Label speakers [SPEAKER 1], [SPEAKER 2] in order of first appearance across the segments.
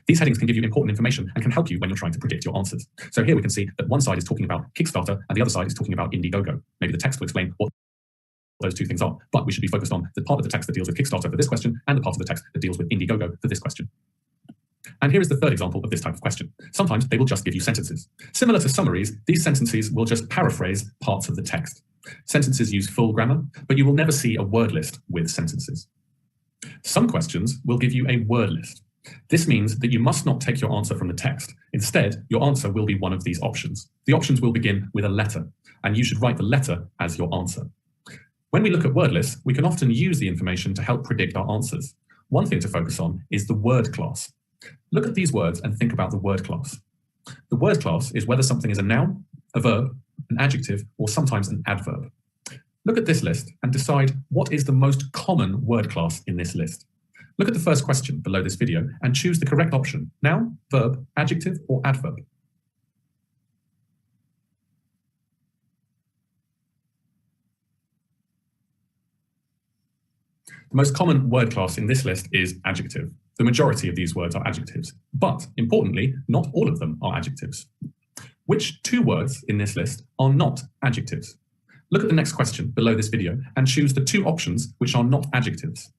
[SPEAKER 1] These headings can give you important information and can help you when you're trying to predict your answers. So here we can see that one side is talking about Kickstarter and the other side is talking about Indiegogo. Maybe the text will explain what those two things are, but we should be focused on the part of the text that deals with Kickstarter for this question and the part of the text that deals with Indiegogo for this question. And here is the third example of this type of question. Sometimes they will just give you sentences. Similar to summaries, these sentences will just paraphrase parts of the text. Sentences use full grammar, but you will never see a word list with sentences. Some questions will give you a word list. This means that you must not take your answer from the text. Instead, your answer will be one of these options. The options will begin with a letter, and you should write the letter as your answer. When we look at word lists, we can often use the information to help predict our answers. One thing to focus on is the word class. Look at these words and think about the word class. The word class is whether something is a noun, a verb, an adjective, or sometimes an adverb. Look at this list and decide what is the most common word class in this list. Look at the first question below this video and choose the correct option: noun, verb, adjective, or adverb. The most common word class in this list is adjective. The majority of these words are adjectives, but importantly, not all of them are adjectives. Which two words in this list are not adjectives? Look at the next question below this video and choose the two options which are not adjectives.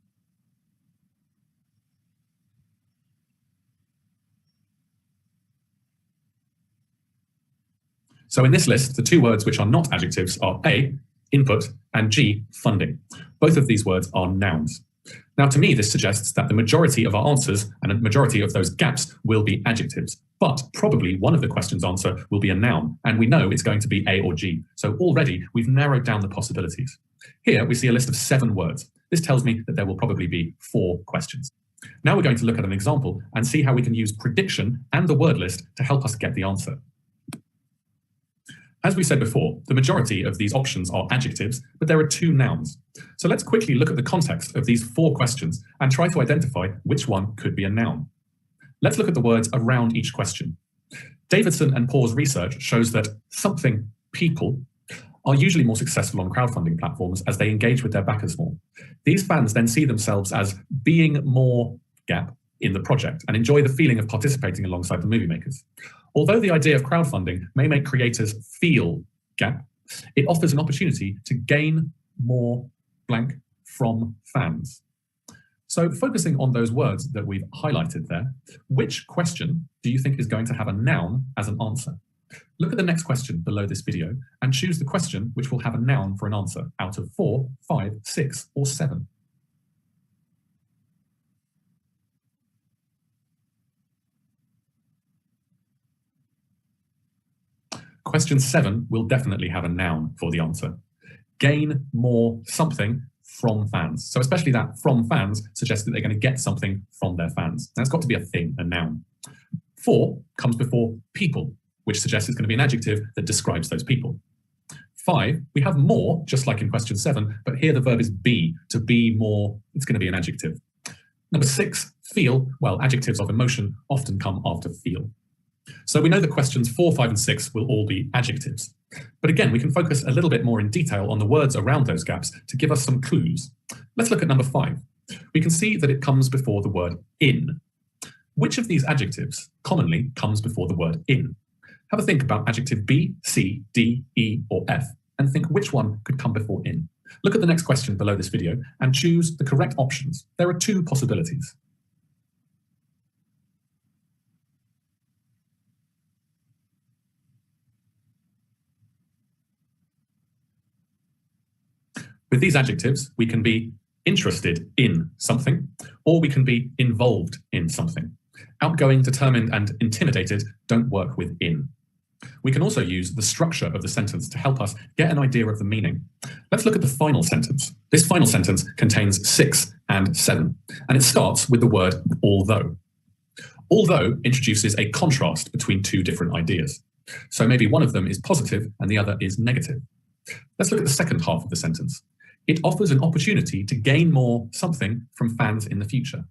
[SPEAKER 1] So in this list, the two words which are not adjectives are A, input, and G, funding. Both of these words are nouns. Now, to me, this suggests that the majority of our answers and a majority of those gaps will be adjectives, but probably one of the question's answer will be a noun, and we know it's going to be A or G. So already we've narrowed down the possibilities. Here we see a list of 7 words. This tells me that there will probably be 4 questions. Now we're going to look at an example and see how we can use prediction and the word list to help us get the answer. As we said before, the majority of these options are adjectives, but there are 2 nouns. So let's quickly look at the context of these 4 questions and try to identify which one could be a noun. Let's look at the words around each question. Davidson and Paul's research shows that something people are usually more successful on crowdfunding platforms as they engage with their backers more. These fans then see themselves as being more gap in the project and enjoy the feeling of participating alongside the movie makers. Although the idea of crowdfunding may make creators feel gap, it offers an opportunity to gain more blank from fans. So focusing on those words that we've highlighted there, which question do you think is going to have a noun as an answer? Look at the next question below this video and choose the question which will have a noun for an answer out of 4, 5, 6, or 7. Question 7 will definitely have a noun for the answer. Gain more something from fans. So especially that from fans suggests that they're going to get something from their fans. Now it's got to be a thing, a noun. 4 comes before people, which suggests it's going to be an adjective that describes those people. 5, we have more, just like in question 7, but here the verb is be. To be more, it's going to be an adjective. Number 6, feel. Well, adjectives of emotion often come after feel. So we know that questions 4, 5, and 6 will all be adjectives. But again, we can focus a little bit more in detail on the words around those gaps to give us some clues. Let's look at number 5. We can see that it comes before the word in. Which of these adjectives commonly comes before the word in? Have a think about adjective B, C, D, E, or F, and think which one could come before in. Look at the next question below this video and choose the correct options. There are 2 possibilities. With these adjectives, we can be interested in something, or we can be involved in something. Outgoing, determined, and intimidated don't work with in. We can also use the structure of the sentence to help us get an idea of the meaning. Let's look at the final sentence. This final sentence contains 6 and 7, and it starts with the word although. Although introduces a contrast between 2 different ideas. So maybe one of them is positive and the other is negative. Let's look at the second half of the sentence. It offers an opportunity to gain more something from fans in the future.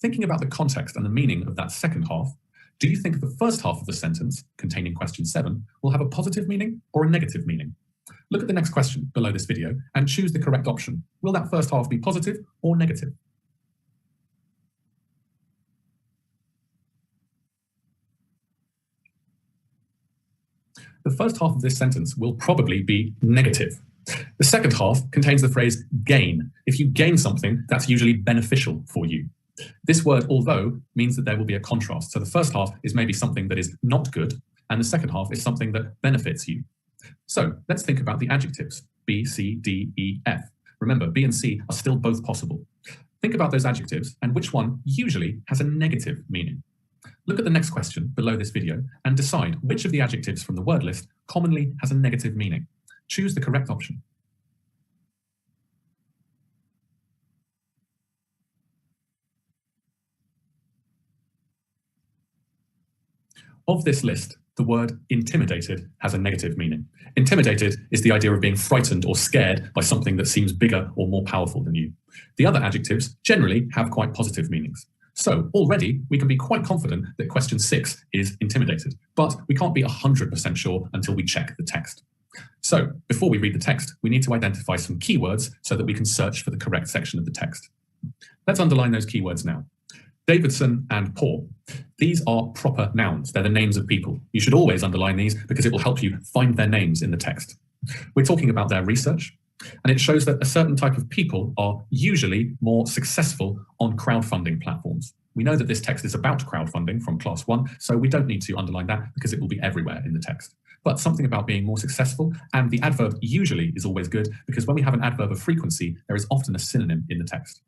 [SPEAKER 1] Thinking about the context and the meaning of that second half, do you think the first half of the sentence, containing question 7, will have a positive meaning or a negative meaning? Look at the next question below this video and choose the correct option. Will that first half be positive or negative? the first half of this sentence will probably be negative. The second half contains the phrase gain. If you gain something, that's usually beneficial for you. This word although means that there will be a contrast. So the first half is maybe something that is not good, and the second half is something that benefits you. So let's think about the adjectives, B, C, D, E, F. Remember, B and C are still both possible. Think about those adjectives and which one usually has a negative meaning. Look at the next question below this video and decide which of the adjectives from the word list commonly has a negative meaning. Choose the correct option. Of this list, the word intimidated has a negative meaning. Intimidated is the idea of being frightened or scared by something that seems bigger or more powerful than you. The other adjectives generally have quite positive meanings. So already we can be quite confident that question 6 is intimidated, but we can't be 100% sure until we check the text. So before we read the text, we need to identify some keywords so that we can search for the correct section of the text. Let's underline those keywords now. Davidson and Paul. These are proper nouns. They're the names of people. You should always underline these because it will help you find their names in the text. We're talking about their research, and it shows that a certain type of people are usually more successful on crowdfunding platforms. We know that this text is about crowdfunding from class 1, so we don't need to underline that because it will be everywhere in the text. But something about being more successful, and the adverb usually is always good because when we have an adverb of frequency, there is often a synonym in the text.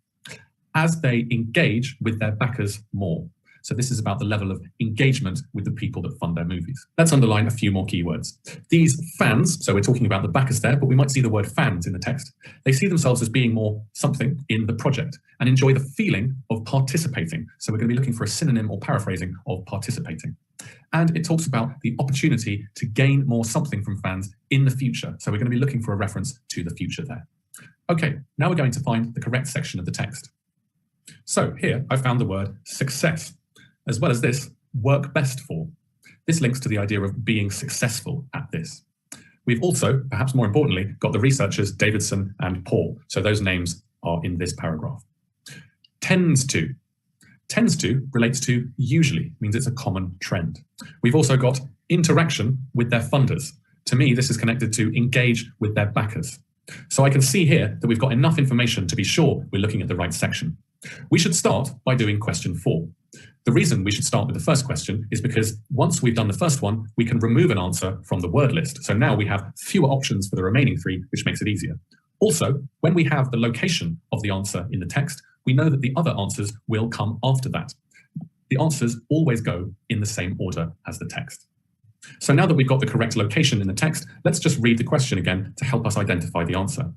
[SPEAKER 1] As they engage with their backers more. So this is about the level of engagement with the people that fund their movies. Let's underline a few more keywords. These fans, so we're talking about the backers there, but we might see the word fans in the text. They see themselves as being more something in the project and enjoy the feeling of participating. So we're going to be looking for a synonym or paraphrasing of participating. And it talks about the opportunity to gain more something from fans in the future. So we're going to be looking for a reference to the future there. Okay, now we're going to find the correct section of the text. So here I found the word success, as well as this work best for. This links to the idea of being successful at this. We've also, perhaps more importantly, got the researchers Davidson and Paul. So those names are in this paragraph. Tends to. Tends to relates to usually, means it's a common trend. We've also got interaction with their funders. To me, this is connected to engage with their backers. So I can see here that we've got enough information to be sure we're looking at the right section. We should start by doing question 4. The reason we should start with the first question is because once we've done the first one, we can remove an answer from the word list. So now we have fewer options for the remaining 3, which makes it easier. Also, when we have the location of the answer in the text, we know that the other answers will come after that. The answers always go in the same order as the text. So now that we've got the correct location in the text, let's just read the question again to help us identify the answer.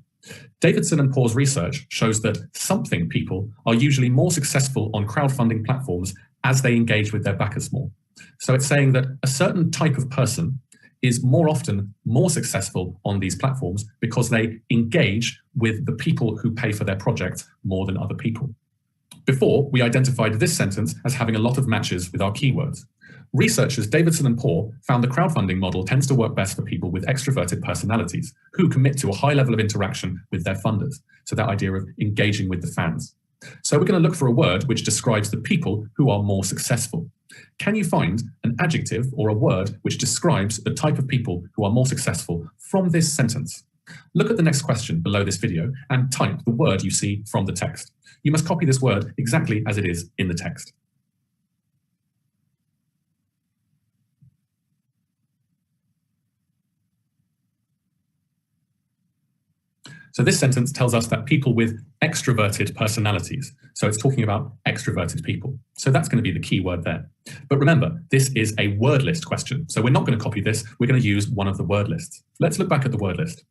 [SPEAKER 1] Davidson and Paul's research shows that something people are usually more successful on crowdfunding platforms as they engage with their backers more. So it's saying that a certain type of person is more often more successful on these platforms because they engage with the people who pay for their project more than other people. Before, we identified this sentence as having a lot of matches with our keywords. Researchers Davidson and Paul found the crowdfunding model tends to work best for people with extroverted personalities who commit to a high level of interaction with their funders. So that idea of engaging with the fans. So we're going to look for a word which describes the people who are more successful. Can you find an adjective or a word which describes the type of people who are more successful from this sentence? Look at the next question below this video and type the word you see from the text. You must copy this word exactly as it is in the text. So this sentence tells us that people with extroverted personalities. So it's talking about extroverted people. So that's going to be the key word there. But remember, this is a word list question. So we're not going to copy this. We're going to use one of the word lists. Let's look back at the word list.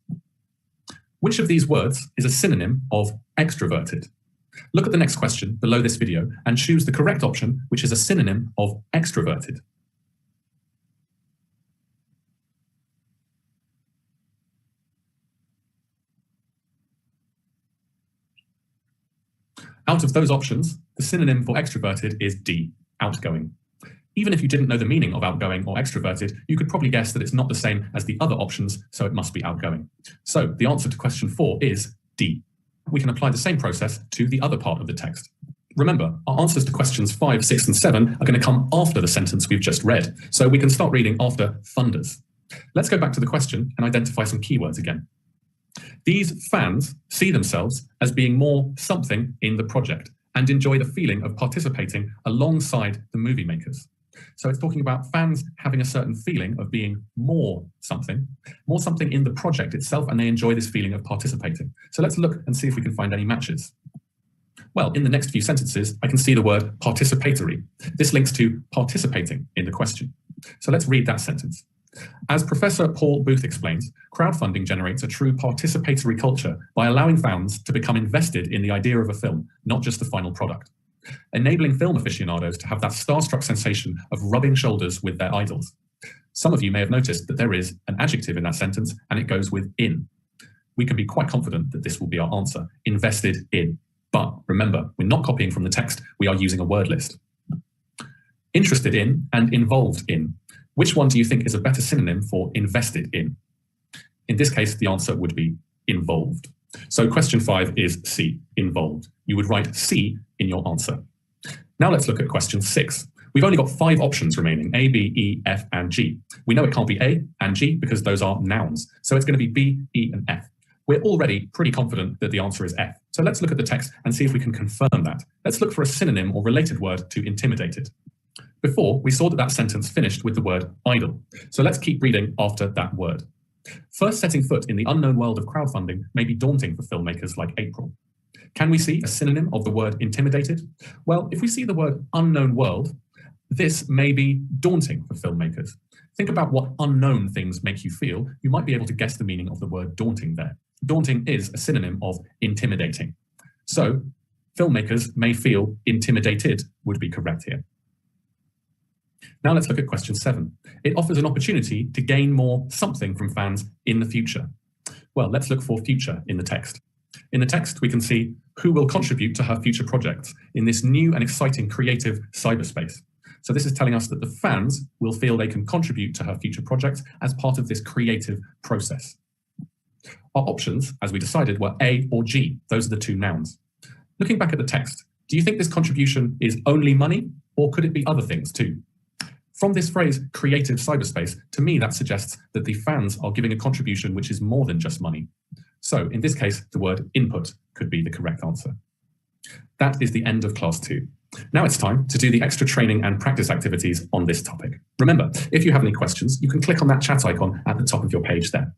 [SPEAKER 1] Which of these words is a synonym of extroverted? Look at the next question below this video and choose the correct option, which is a synonym of extroverted. Out of those options, the synonym for extroverted is D, outgoing. Even if you didn't know the meaning of outgoing or extroverted, you could probably guess that it's not the same as the other options, so it must be outgoing. So the answer to question 4 is D. We can apply the same process to the other part of the text. Remember, our answers to questions 5, 6, and 7 are going to come after the sentence we've just read, so we can start reading after funders. Let's go back to the question and identify some keywords again. These fans see themselves as being more something in the project and enjoy the feeling of participating alongside the movie makers. So it's talking about fans having a certain feeling of being more something in the project itself, and they enjoy this feeling of participating. So let's look and see if we can find any matches. Well, in the next few sentences, I can see the word participatory. This links to participating in the question. So let's read that sentence. As Professor Paul Booth explains, crowdfunding generates a true participatory culture by allowing fans to become invested in the idea of a film, not just the final product, enabling film aficionados to have that starstruck sensation of rubbing shoulders with their idols. Some of you may have noticed that there is an adjective in that sentence, and it goes with in. We can be quite confident that this will be our answer, invested in. But remember, we're not copying from the text, we are using a word list. Interested in and involved in. Which one do you think is a better synonym for invested in? In this case, the answer would be involved. So question 5 is C, involved. You would write C in your answer. Now let's look at question 6. We've only got 5 options remaining, A, B, E, F, and G. We know it can't be A and G because those are nouns. So it's going to be B, E, and F. We're already pretty confident that the answer is F. So let's look at the text and see if we can confirm that. Let's look for a synonym or related word to intimidated. Before, we saw that that sentence finished with the word idle. So let's keep reading after that word. First setting foot in the unknown world of crowdfunding may be daunting for filmmakers like April. Can we see a synonym of the word intimidated? Well, if we see the word unknown world, this may be daunting for filmmakers. Think about what unknown things make you feel. You might be able to guess the meaning of the word daunting there. Daunting is a synonym of intimidating. So filmmakers may feel intimidated would be correct here. Now let's look at question 7. It offers an opportunity to gain more something from fans in the future. Well, let's look for future in the text. In the text, we can see who will contribute to her future projects in this new and exciting creative cyberspace. So this is telling us that the fans will feel they can contribute to her future projects as part of this creative process. Our options, as we decided, were A or G. Those are the 2 nouns. Looking back at the text, do you think this contribution is only money, or could it be other things too? From this phrase, creative cyberspace, to me that suggests that the fans are giving a contribution which is more than just money. So in this case, the word input could be the correct answer. That is the end of class 2. Now it's time to do the extra training and practice activities on this topic. Remember, if you have any questions, you can click on that chat icon at the top of your page there.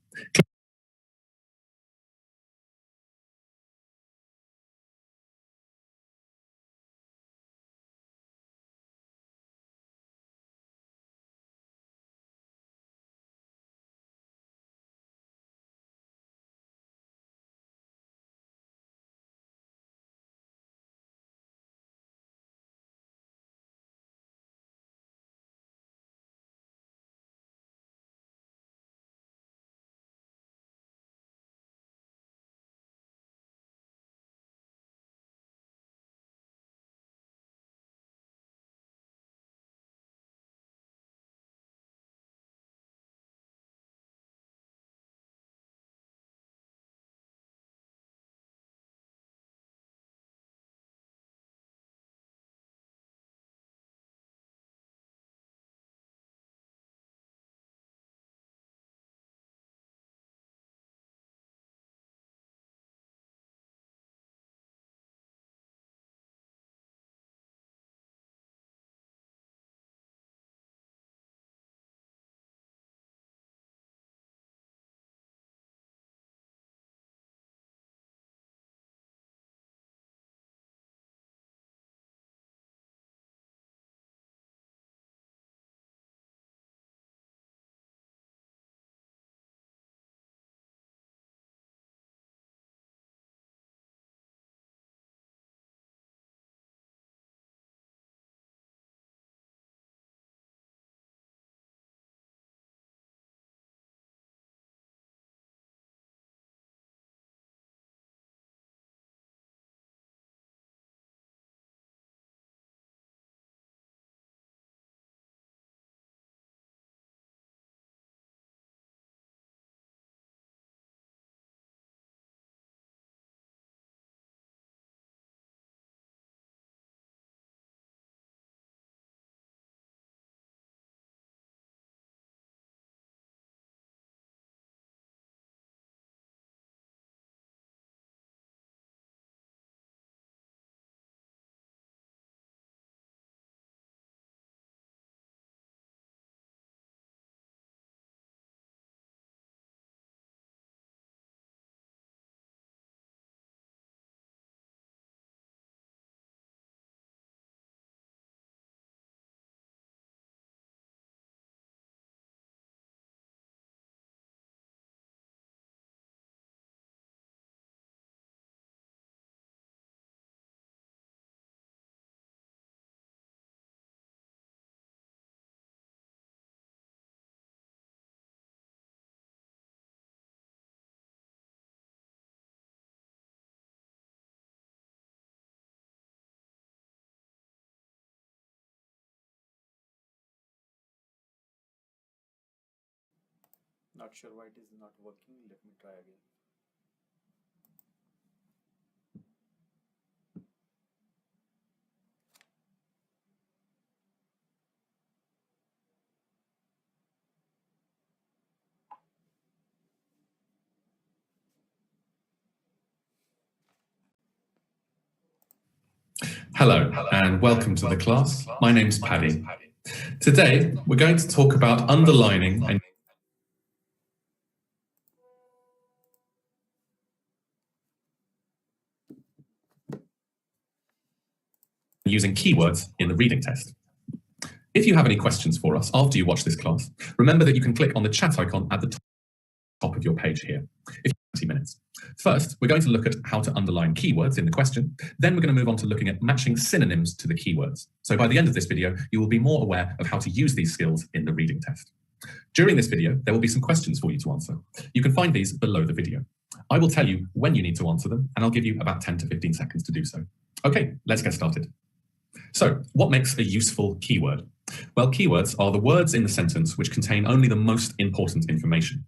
[SPEAKER 2] Not sure why it is not working. Let me try again.
[SPEAKER 1] Hello, and welcome to the class. My name's Paddy. Today, we're going to talk about underlining and using keywords in the reading test. If you have any questions for us after you watch this class, remember that you can click on the chat icon at the top of your page here. If you have 20 minutes. First, we're going to look at how to underline keywords in the question. Then we're going to move on to looking at matching synonyms to the keywords. So by the end of this video, you will be more aware of how to use these skills in the reading test. During this video, there will be some questions for you to answer. You can find these below the video. I will tell you when you need to answer them, and I'll give you about 10 to 15 seconds to do so. Okay, let's get started. So, what makes a useful keyword? Well, keywords are the words in the sentence which contain only the most important information.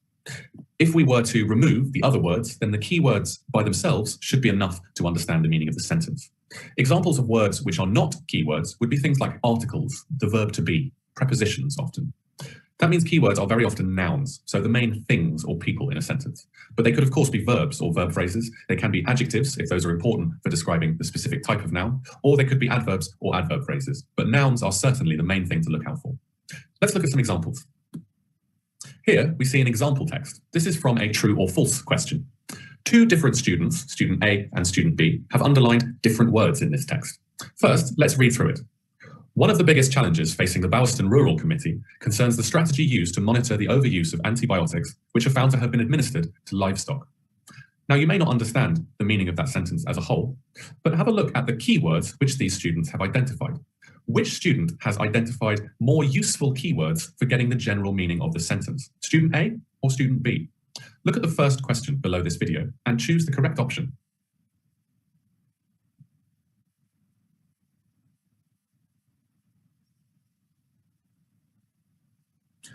[SPEAKER 1] If we were to remove the other words, then the keywords by themselves should be enough to understand the meaning of the sentence. Examples of words which are not keywords would be things like articles, the verb to be, prepositions often. That means keywords are very often nouns, so the main things or people in a sentence. But they could of course be verbs or verb phrases. They can be adjectives if those are important for describing the specific type of noun, or they could be adverbs or adverb phrases. But nouns are certainly the main thing to look out for. Let's look at some examples. Here we see an example text. This is from a true or false question. Two different students, student A and student B, have underlined different words in this text. First, let's read through it. One of the biggest challenges facing the Bowerston Rural Committee concerns the strategy used to monitor the overuse of antibiotics which are found to have been administered to livestock. Now, you may not understand the meaning of that sentence as a whole, but have a look at the keywords which these students have identified. Which student has identified more useful keywords for getting the general meaning of the sentence? Student A or student B? Look at the first question below this video and choose the correct option.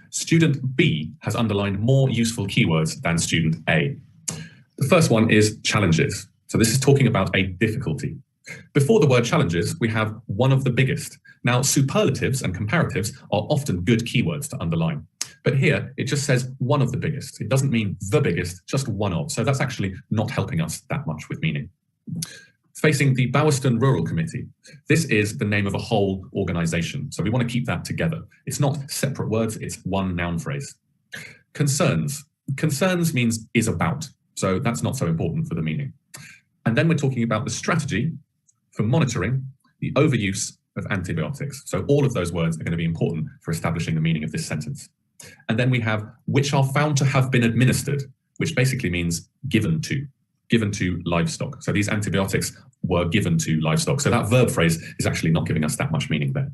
[SPEAKER 1] Student B has underlined more useful keywords than student A. The first one is challenges. So this is talking about a difficulty. Before the word challenges, we have one of the biggest. Now, superlatives and comparatives are often good keywords to underline. But here, it just says one of the biggest. It doesn't mean the biggest, just one of. So that's actually not helping us that much with meaning. Facing the Bowerston Rural Committee. This is the name of a whole organisation, so we want to keep that together. It's not separate words, it's one noun phrase. Concerns. Concerns means is about, so that's not so important for the meaning. And then we're talking about the strategy for monitoring the overuse of antibiotics. So all of those words are going to be important for establishing the meaning of this sentence. And then we have which are found to have been administered, which basically means given to livestock. So these antibiotics were given to livestock. So that verb phrase is actually not giving us that much meaning there.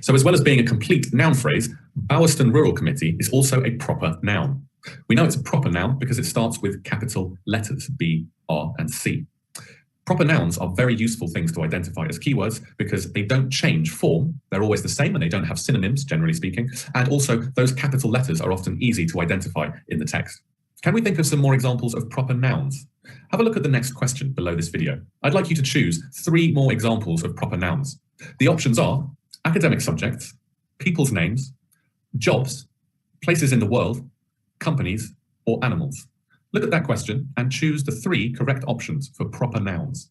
[SPEAKER 1] So as well as being a complete noun phrase, Bowerston Rural Committee is also a proper noun. We know it's a proper noun because it starts with capital letters, B, R, and C. Proper nouns are very useful things to identify as keywords because they don't change form. They're always the same and they don't have synonyms, generally speaking. And also those capital letters are often easy to identify in the text. Can we think of some more examples of proper nouns? Have a look at the next question below this video. I'd like you to choose 3 more examples of proper nouns. The options are academic subjects, people's names, jobs, places in the world, companies, or animals. Look at that question and choose the 3 correct options for proper nouns.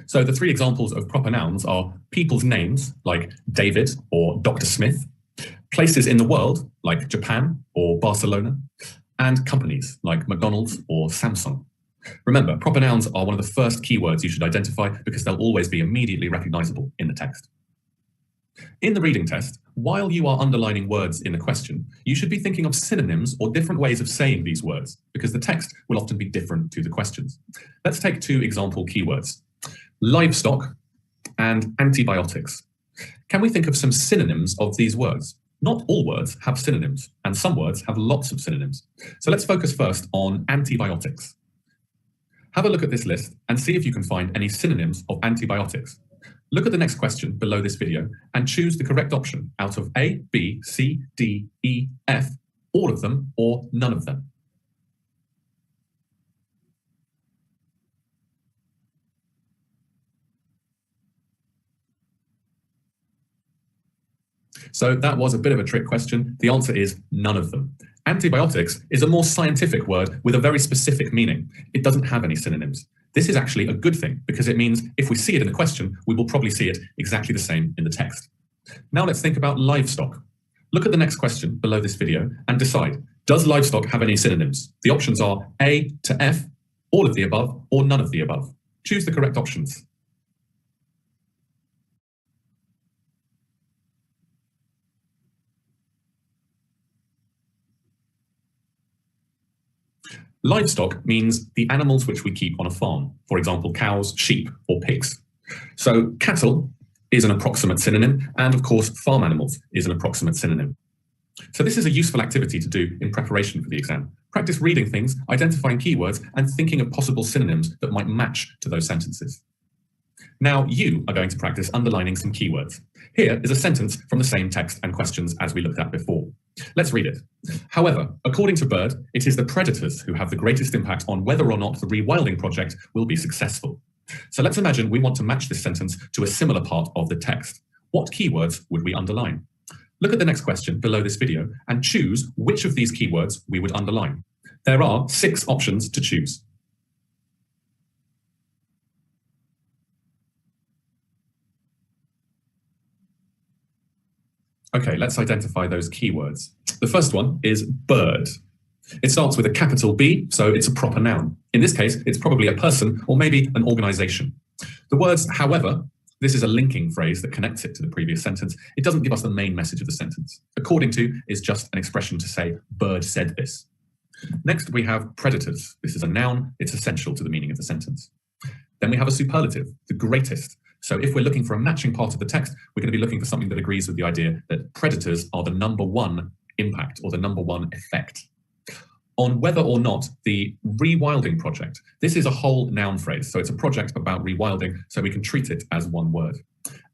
[SPEAKER 1] So the 3 examples of proper nouns are people's names, like David or Dr. Smith, places in the world, like Japan or Barcelona, and companies, like McDonald's or Samsung. Remember, proper nouns are one of the first keywords you should identify because they'll always be immediately recognizable in the text. In the reading test, while you are underlining words in the question, you should be thinking of synonyms or different ways of saying these words because the text will often be different to the questions. Let's take 2 example keywords. Livestock and antibiotics. Can we think of some synonyms of these words? Not all words have synonyms, and some words have lots of synonyms. So let's focus first on antibiotics. Have a look at this list and see if you can find any synonyms of antibiotics. Look at the next question below this video and choose the correct option out of A, B, C, D, E, F, all of them, or none of them. So that was a bit of a trick question. The answer is none of them. Antibiotics is a more scientific word with a very specific meaning. It doesn't have any synonyms. This is actually a good thing because it means if we see it in the question, we will probably see it exactly the same in the text. Now let's think about livestock. Look at the next question below this video and decide, does livestock have any synonyms? The options are A to F, all of the above, or none of the above. Choose the correct options. Livestock means the animals which we keep on a farm, for example, cows, sheep, or pigs. So cattle is an approximate synonym, and of course, farm animals is an approximate synonym. So this is a useful activity to do in preparation for the exam. Practice reading things, identifying keywords, and thinking of possible synonyms that might match to those sentences. Now you are going to practice underlining some keywords. Here is a sentence from the same text and questions as we looked at before. Let's read it. However, according to Bird, it is the predators who have the greatest impact on whether or not the rewilding project will be successful. So let's imagine we want to match this sentence to a similar part of the text. What keywords would we underline? Look at the next question below this video and choose which of these keywords we would underline. There are 6 options to choose. Okay, let's identify those keywords. The first one is bird. It starts with a capital B, so it's a proper noun. In this case, it's probably a person or maybe an organization. The words, however, this is a linking phrase that connects it to the previous sentence. It doesn't give us the main message of the sentence. According to is just an expression to say, Bird said this. Next, we have predators. This is a noun. It's essential to the meaning of the sentence. Then we have a superlative, the greatest. So if we're looking for a matching part of the text, we're going to be looking for something that agrees with the idea that predators are the number one impact or the number one effect. On whether or not the rewilding project, this is a whole noun phrase. So it's a project about rewilding, so we can treat it as one word.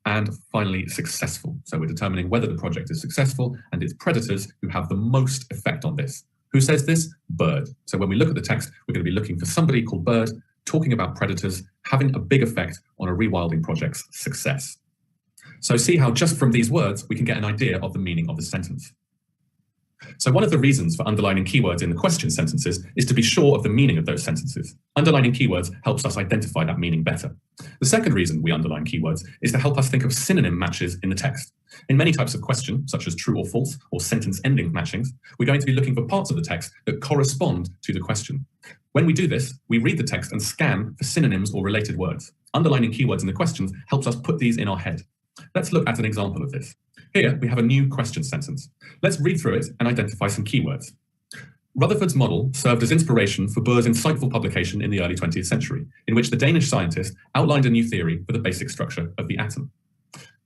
[SPEAKER 1] And finally, successful. So we're determining whether the project is successful, and it's predators who have the most effect on this. Who says this? Bird. So when we look at the text, we're going to be looking for somebody called Bird talking about predators having a big effect on a rewilding project's success. So see how just from these words, we can get an idea of the meaning of the sentence. So one of the reasons for underlining keywords in the question sentences is to be sure of the meaning of those sentences. Underlining keywords helps us identify that meaning better. The second reason we underline keywords is to help us think of synonym matches in the text. In many types of question, such as true or false or sentence ending matchings, we're going to be looking for parts of the text that correspond to the question. When we do this, we read the text and scan for synonyms or related words. Underlining keywords in the questions helps us put these in our head. Let's look at an example of this. Here, we have a new question sentence. Let's read through it and identify some keywords. Rutherford's model served as inspiration for Bohr's insightful publication in the early 20th century, in which the Danish scientist outlined a new theory for the basic structure of the atom.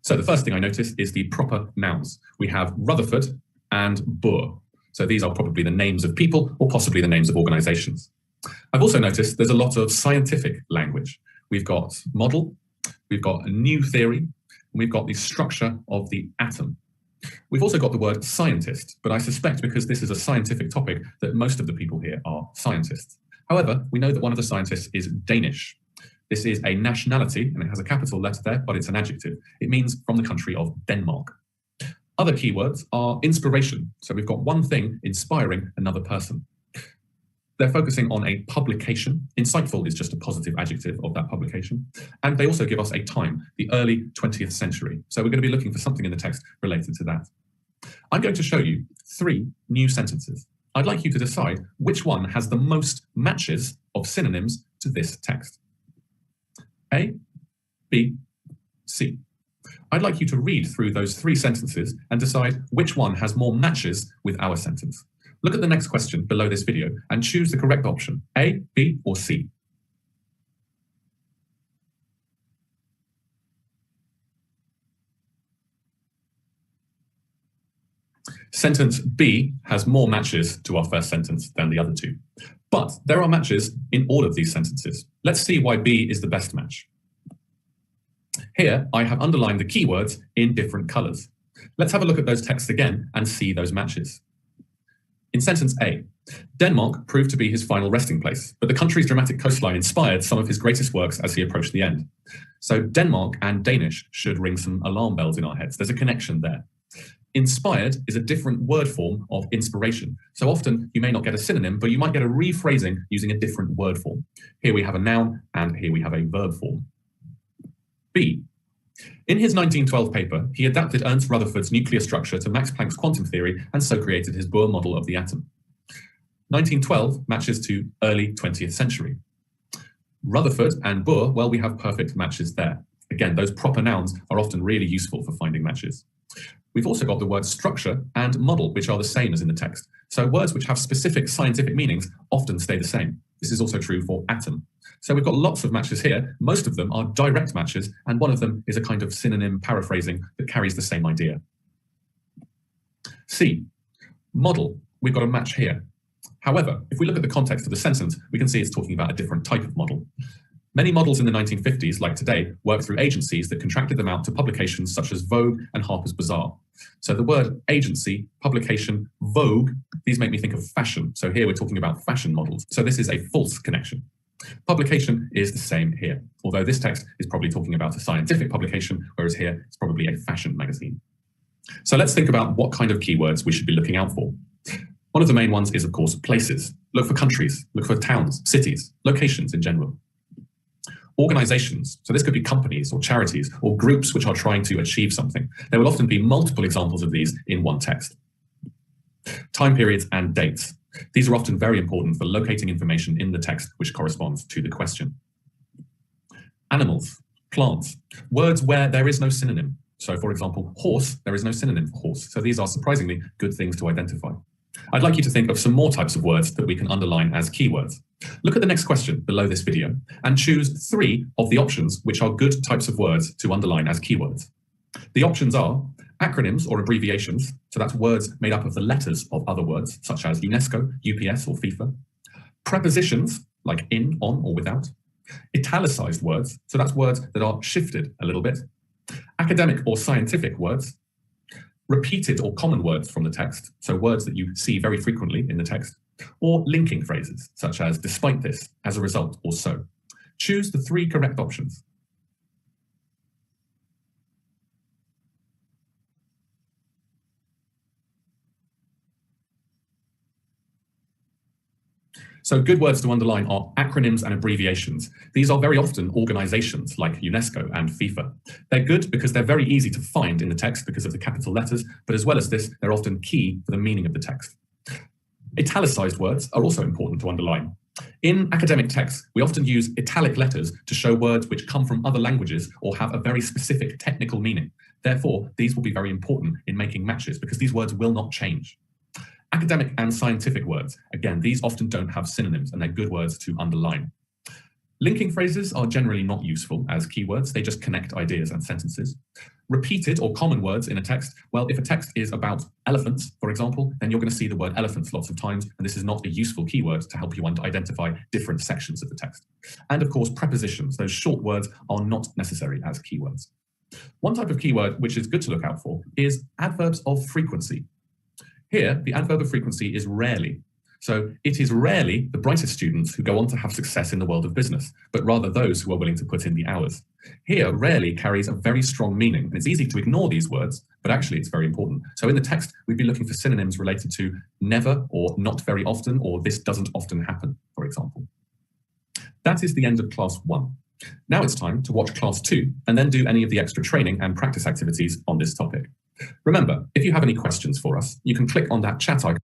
[SPEAKER 1] So the first thing I notice is the proper nouns. We have Rutherford and Bohr. So these are probably the names of people or possibly the names of organizations. I've also noticed there's a lot of scientific language. We've got model, we've got a new theory, and we've got the structure of the atom. We've also got the word scientist, but I suspect because this is a scientific topic that most of the people here are scientists. However, we know that one of the scientists is Danish. This is a nationality, and it has a capital letter there, but it's an adjective. It means from the country of Denmark. Other keywords are inspiration. So we've got one thing inspiring another person. They're focusing on a publication. Insightful is just a positive adjective of that publication. And they also give us a time, the early 20th century. So we're going to be looking for something in the text related to that. I'm going to show you 3 new sentences. I'd like you to decide which one has the most matches of synonyms to this text. A, B, C. I'd like you to read through those 3 sentences and decide which one has more matches with our sentence. Look at the next question below this video and choose the correct option, A, B, or C. Sentence B has more matches to our first sentence than the other 2. But there are matches in all of these sentences. Let's see why B is the best match. Here, I have underlined the keywords in different colors. Let's have a look at those texts again and see those matches. In sentence A, Denmark proved to be his final resting place, but the country's dramatic coastline inspired some of his greatest works as he approached the end. So Denmark and Danish should ring some alarm bells in our heads. There's a connection there. Inspired is a different word form of inspiration. So often you may not get a synonym, but you might get a rephrasing using a different word form. Here we have a noun and here we have a verb form. B. In his 1912 paper, he adapted Ernst Rutherford's nuclear structure to Max Planck's quantum theory and so created his Bohr model of the atom. 1912 matches to early 20th century. Rutherford and Bohr, well, we have perfect matches there. Again, those proper nouns are often really useful for finding matches. We've also got the words structure and model, which are the same as in the text. So words which have specific scientific meanings often stay the same. This is also true for atom. So we've got lots of matches here. Most of them are direct matches, and one of them is a kind of synonym paraphrasing that carries the same idea. C, model. We've got a match here. However, if we look at the context of the sentence, we can see it's talking about a different type of model. Many models in the 1950s, like today, worked through agencies that contracted them out to publications such as Vogue and Harper's Bazaar. So the word agency, publication, Vogue, these make me think of fashion. So here we're talking about fashion models. So this is a false connection. Publication is the same here, although this text is probably talking about a scientific publication, whereas here it's probably a fashion magazine. So let's think about what kind of keywords we should be looking out for. One of the main ones is, of course, places. Look for countries, look for towns, cities, locations in general. Organizations, so this could be companies or charities or groups which are trying to achieve something. There will often be multiple examples of these in one text. Time periods and dates. These are often very important for locating information in the text which corresponds to the question. Animals, plants, words where there is no synonym. So for example, horse, there is no synonym for horse. So these are surprisingly good things to identify. I'd like you to think of some more types of words that we can underline as keywords. Look at the next question below this video and choose 3 of the options which are good types of words to underline as keywords. The options are acronyms or abbreviations, so that's words made up of the letters of other words, such as UNESCO, UPS, or FIFA. Prepositions, like in, on, or without. Italicized words, so that's words that are shifted a little bit. Academic or scientific words. Repeated or common words from the text, so words that you see very frequently in the text. Or linking phrases, such as despite this, as a result, or so. Choose the 3 correct options. So good words to underline are acronyms and abbreviations. These are very often organizations like UNESCO and FIFA. They're good because they're very easy to find in the text because of the capital letters, but as well as this, they're often key for the meaning of the text. Italicized words are also important to underline. In academic texts, we often use italic letters to show words which come from other languages or have a very specific technical meaning. Therefore, these will be very important in making matches because these words will not change. Academic and scientific words, again, these often don't have synonyms and they're good words to underline. Linking phrases are generally not useful as keywords, they just connect ideas and sentences. Repeated or common words in a text, well, if a text is about elephants, for example, then you're going to see the word elephants lots of times, and this is not a useful keyword to help you identify different sections of the text. And of course, prepositions, those short words are not necessary as keywords. One type of keyword which is good to look out for is adverbs of frequency. Here, the adverb of frequency is rarely. So it is rarely the brightest students who go on to have success in the world of business, but rather those who are willing to put in the hours. Here, rarely carries a very strong meaning, and it's easy to ignore these words, but actually it's very important. So in the text, we'd be looking for synonyms related to never or not very often, or this doesn't often happen, for example. That is the end of class 1. Now it's time to watch class 2 and then do any of the extra training and practice activities on this topic. Remember, if you have any questions for us, you can click on that chat icon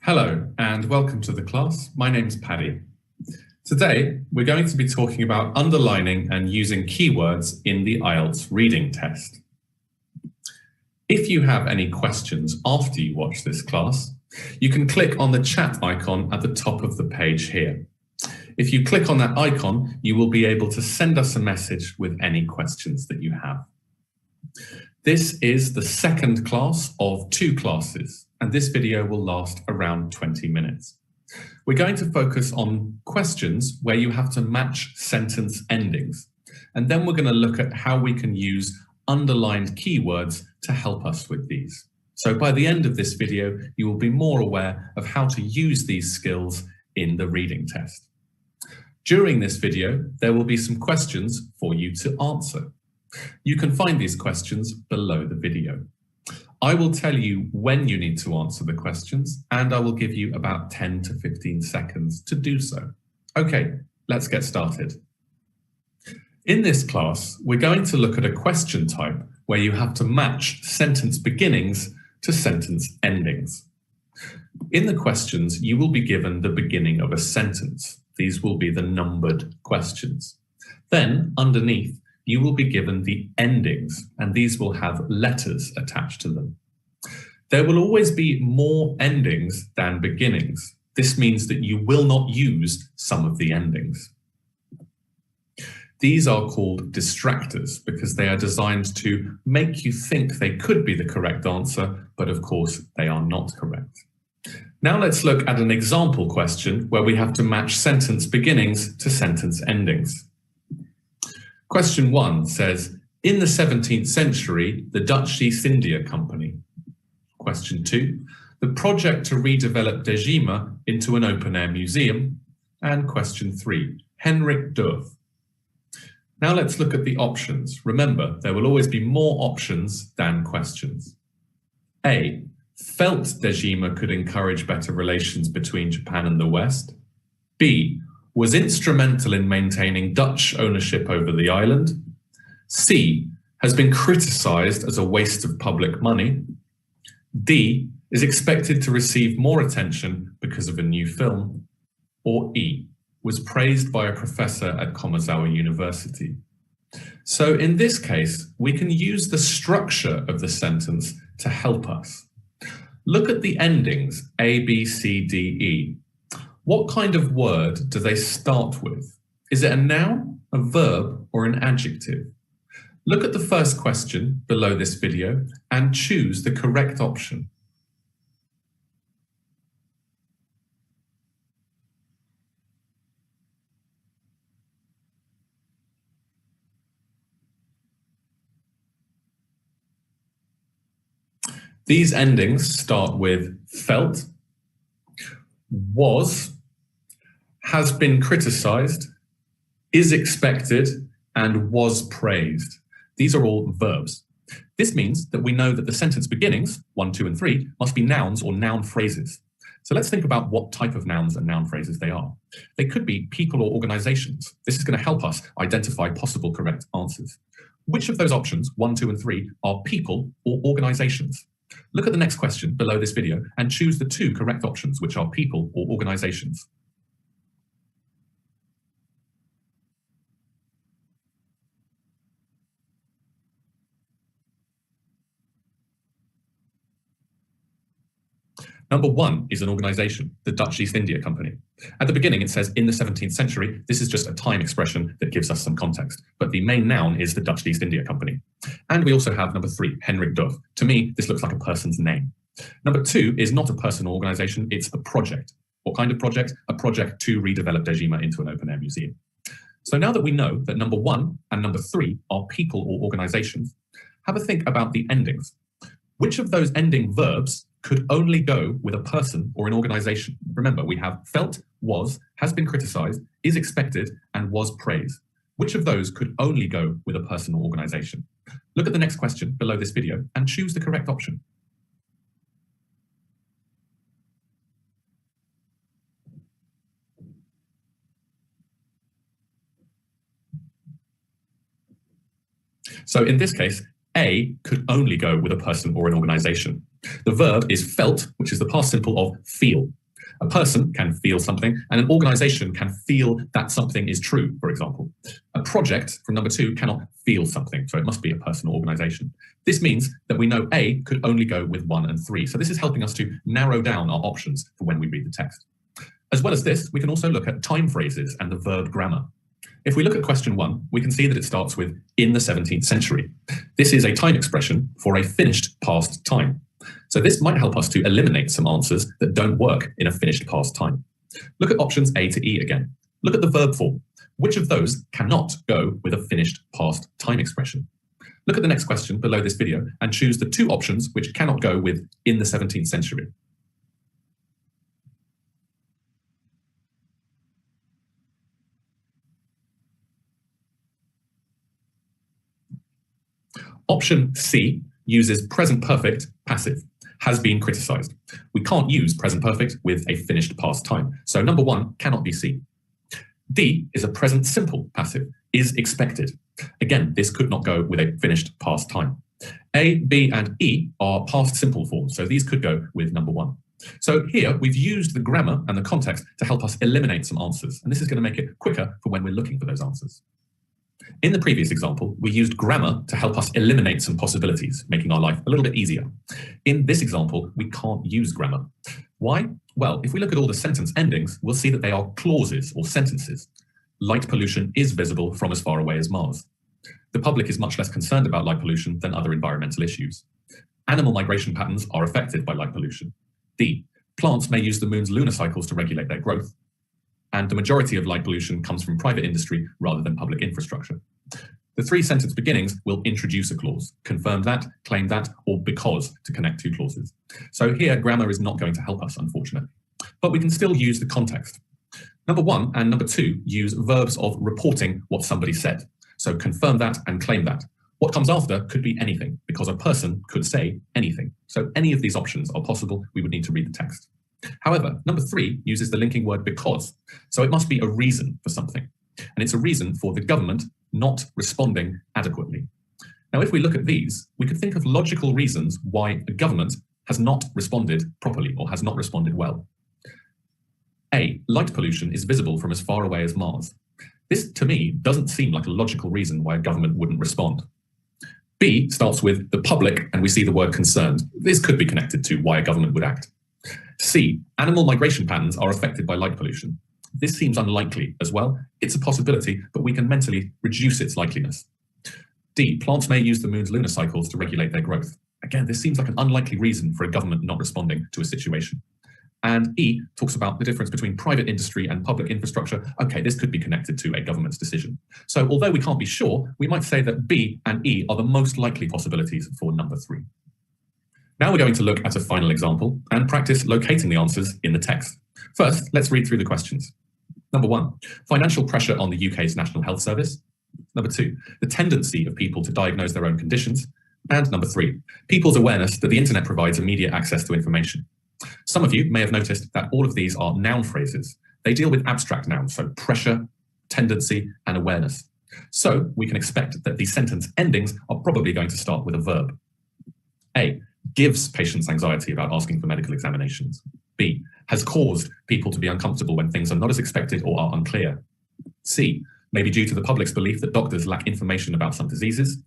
[SPEAKER 3] Hello and welcome to the class. My name's Paddy. Today we're going to be talking about underlining and using keywords in the Ielts reading test. If you have any questions after you watch this class, you can click on the chat icon at the top of the page here. If you click on that icon, you will be able to send us a message with any questions that you have. This is the second class of 2 classes, and this video will last around 20 minutes. We're going to focus on questions where you have to match sentence endings, and then we're going to look at how we can use underlined keywords to help us with these. So by the end of this video, you will be more aware of how to use these skills in the reading test. During this video, there will be some questions for you to answer. You can find these questions below the video. I will tell you when you need to answer the questions, and I will give you about 10 to 15 seconds to do so. Okay, let's get started. In this class, we're going to look at a question type where you have to match sentence beginnings to sentence endings. In the questions, you will be given the beginning of a sentence. These will be the numbered questions. Then, underneath, you will be given the endings, and these will have letters attached to them. There will always be more endings than beginnings. This means that you will not use some of the endings. These are called distractors because they are designed to make you think they could be the correct answer, but of course they are not correct. Now let's look at an example question where we have to match sentence beginnings to sentence endings. Question 1 says, in the 17th century, the Dutch East India Company. Question 2, the project to redevelop Dejima into an open-air museum. And question 3, Henrik Dove. Now let's look at the options. Remember, there will always be more options than questions. A, felt Dejima could encourage better relations between Japan and the West. B, was instrumental in maintaining Dutch ownership over the island. C, has been criticised as a waste of public money. D, is expected to receive more attention because of a new film. Or E, was praised by a professor at Komazawa University. So in this case, we can use the structure of the sentence to help us. Look at the endings A, B, C, D, E. What kind of word do they start with? Is it a noun, a verb, or an adjective? Look at the first question below this video and choose the correct option. These endings start with felt, was, has been criticised, is expected, and was praised. These are all verbs. This means that we know that the sentence beginnings, 1, 2, and 3, must be nouns or noun phrases. So let's think about what type of nouns and noun phrases they are. They could be people or organizations. This is going to help us identify possible correct answers. Which of those options, 1, 2, and 3, are people or organizations? Look at the next question below this video and choose the 2 correct options, which are people or organizations. Number 1 is an organization, the Dutch East India Company. At the beginning, it says in the 17th century. This is just a time expression that gives us some context, but the main noun is the Dutch East India Company. And we also have number 3, Henrik Dove. To me, this looks like a person's name. Number 2 is not a person or organization, it's a project. What kind of project? A project to redevelop Dejima into an open-air museum. So now that we know that number 1 and number 3 are people or organizations, have a think about the endings. Which of those ending verbs could only go with a person or an organization? Remember, we have felt, was, has been criticized, is expected, and was praised. Which of those could only go with a person or organization? Look at the next question below this video and choose the correct option. So in this case, A could only go with a person or an organization.
[SPEAKER 1] The verb is felt, which is the past simple of feel. A person can feel something, and an organization can feel that something is true, for example. A project, from number 2, cannot feel something, so it must be a person or organization. This means that we know A could only go with 1 and 3, so this is helping us to narrow down our options for when we read the text. As well as this, we can also look at time phrases and the verb grammar. If we look at question 1, we can see that it starts with in the 17th century. This is a time expression for a finished past time. So this might help us to eliminate some answers that don't work in a finished past time. Look at options A to E again. Look at the verb form. Which of those cannot go with a finished past time expression? Look at the next question below this video and choose the 2 options which cannot go with in the 17th century. Option C uses present perfect passive, has been criticized. We can't use present perfect with a finished past time, so number 1 cannot be C. D is a present simple passive, is expected. Again, this could not go with a finished past time. A, B, and E are past simple forms, so these could go with number 1. So here we've used the grammar and the context to help us eliminate some answers, and this is going to make it quicker for when we're looking for those answers. In the previous example, we used grammar to help us eliminate some possibilities, making our life a little bit easier. In this example, we can't use grammar. Why? Well, if we look at all the sentence endings, we'll see that they are clauses or sentences. Light pollution is visible from as far away as Mars. The public is much less concerned about light pollution than other environmental issues. Animal migration patterns are affected by light pollution. D. Plants may use the moon's lunar cycles to regulate their growth. And the majority of light pollution comes from private industry rather than public infrastructure. The 3 sentence beginnings will introduce a clause, confirm that, claim that, or because to connect 2 clauses. So here, grammar is not going to help us, unfortunately. But we can still use the context. Number 1 and number 2 use verbs of reporting what somebody said. So confirm that and claim that. What comes after could be anything, because a person could say anything. So any of these options are possible. We would need to read the text. However, number 3 uses the linking word because, so it must be a reason for something. And it's a reason for the government not responding adequately. Now, if we look at these, we could think of logical reasons why a government has not responded properly or has not responded well. A, light pollution is visible from as far away as Mars. This, to me, doesn't seem like a logical reason why a government wouldn't respond. B starts with the public, and we see the word concerned. This could be connected to why a government would act. C, animal migration patterns are affected by light pollution. This seems unlikely as well. It's a possibility, but we can mentally reduce its likeliness. D, plants may use the moon's lunar cycles to regulate their growth. Again, this seems like an unlikely reason for a government not responding to a situation. And E talks about the difference between private industry and public infrastructure. Okay, this could be connected to a government's decision. So although we can't be sure, we might say that B and E are the most likely possibilities for number 3. Now we're going to look at a final example and practice locating the answers in the text. First, let's read through the questions. Number 1, financial pressure on the UK's National Health Service. Number 2, the tendency of people to diagnose their own conditions. And number 3, people's awareness that the internet provides immediate access to information. Some of you may have noticed that all of these are noun phrases. They deal with abstract nouns, so pressure, tendency, and awareness. So we can expect that the sentence endings are probably going to start with a verb. A, gives patients anxiety about asking for medical examinations. B, has caused people to be uncomfortable when things are not as expected or are unclear. C, may be due to the public's belief that doctors lack information about some diseases.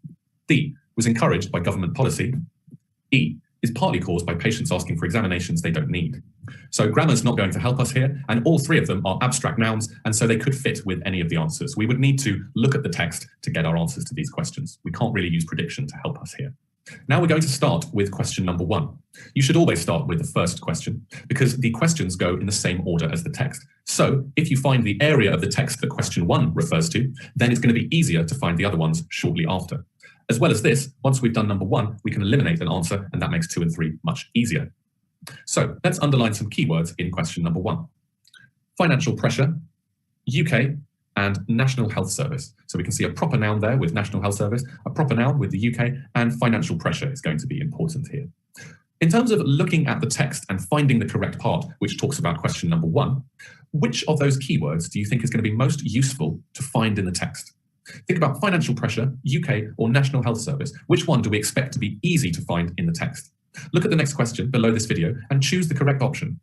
[SPEAKER 1] D, was encouraged by government policy. E, is partly caused by patients asking for examinations they don't need. So grammar's not going to help us here, and all 3 of them are abstract nouns, and so they could fit with any of the answers. We would need to look at the text to get our answers to these questions. We can't really use prediction to help us here. Now we're going to start with question number 1. You should always start with the first question, because the questions go in the same order as the text. So if you find the area of the text that question 1 refers to, then it's going to be easier to find the other ones shortly after. As well as this, once we've done number 1, we can eliminate an answer, and that makes 2 and 3 much easier. So let's underline some keywords in question number 1. Financial pressure, UK, and National Health Service. So we can see a proper noun there with National Health Service, a proper noun with the UK, and financial pressure is going to be important here. In terms of looking at the text and finding the correct part, which talks about question number 1, which of those keywords do you think is going to be most useful to find in the text? Think about financial pressure, UK, or National Health Service. Which one do we expect to be easy to find in the text? Look at the next question below this video and choose the correct option.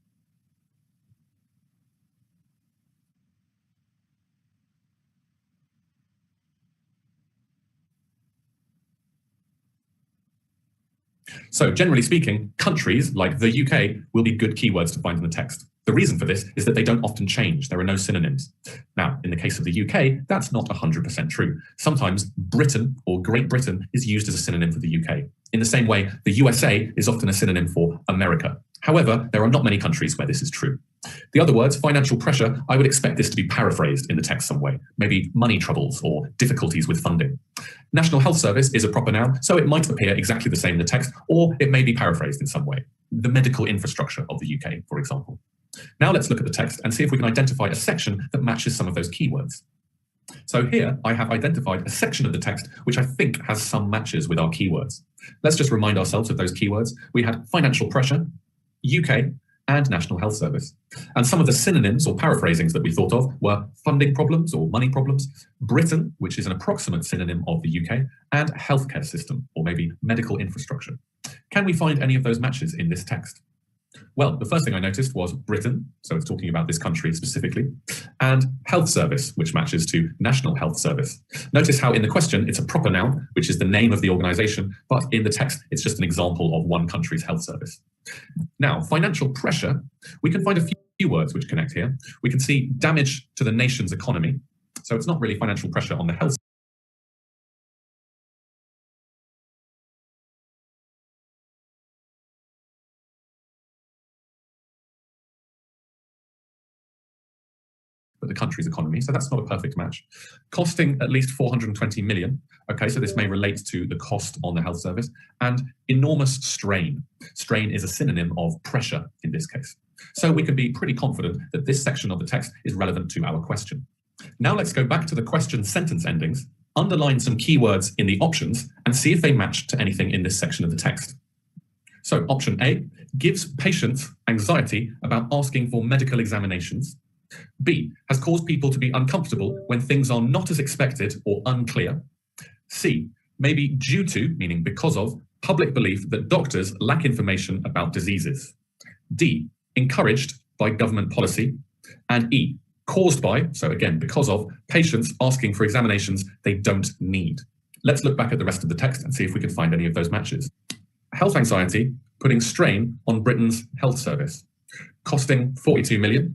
[SPEAKER 1] So generally speaking, countries like the UK will be good keywords to find in the text. The reason for this is that they don't often change. There are no synonyms. Now, in the case of the UK, that's not 100% true. Sometimes Britain or Great Britain is used as a synonym for the UK. In the same way, the USA is often a synonym for America. However, there are not many countries where this is true. The other words, financial pressure, I would expect this to be paraphrased in the text some way, maybe money troubles or difficulties with funding. National Health Service is a proper noun, so it might appear exactly the same in the text, or it may be paraphrased in some way. The medical infrastructure of the UK, for example. Now let's look at the text and see if we can identify a section that matches some of those keywords. So here I have identified a section of the text which I think has some matches with our keywords. Let's just remind ourselves of those keywords. We had financial pressure, UK, and National Health Service. And some of the synonyms or paraphrasings that we thought of were funding problems or money problems, Britain, which is an approximate synonym of the UK, and healthcare system, or maybe medical infrastructure. Can we find any of those matches in this text? Well, the first thing I noticed was Britain, so it's talking about this country specifically, and health service, which matches to National Health Service. Notice how in the question it's a proper noun, which is the name of the organization, but in the text it's just an example of one country's health service. Now, financial pressure, we can find a few words which connect here. We can see damage to the nation's economy, so it's not really financial pressure on the health but the country's economy, so that's not a perfect match. Costing at least 420 million. Okay, so this may relate to the cost on the health service. And enormous strain. Strain is a synonym of pressure in this case. So we can be pretty confident that this section of the text is relevant to our question. Now let's go back to the question sentence endings, underline some keywords in the options, and see if they match to anything in this section of the text. So option A gives patients anxiety about asking for medical examinations. B, has caused people to be uncomfortable when things are not as expected or unclear. C, may be due to, meaning because of, public belief that doctors lack information about diseases. D, encouraged by government policy. And E, caused by, so again, because of, patients asking for examinations they don't need. Let's look back at the rest of the text and see if we can find any of those matches. Health anxiety, putting strain on Britain's health service. Costing 42 million.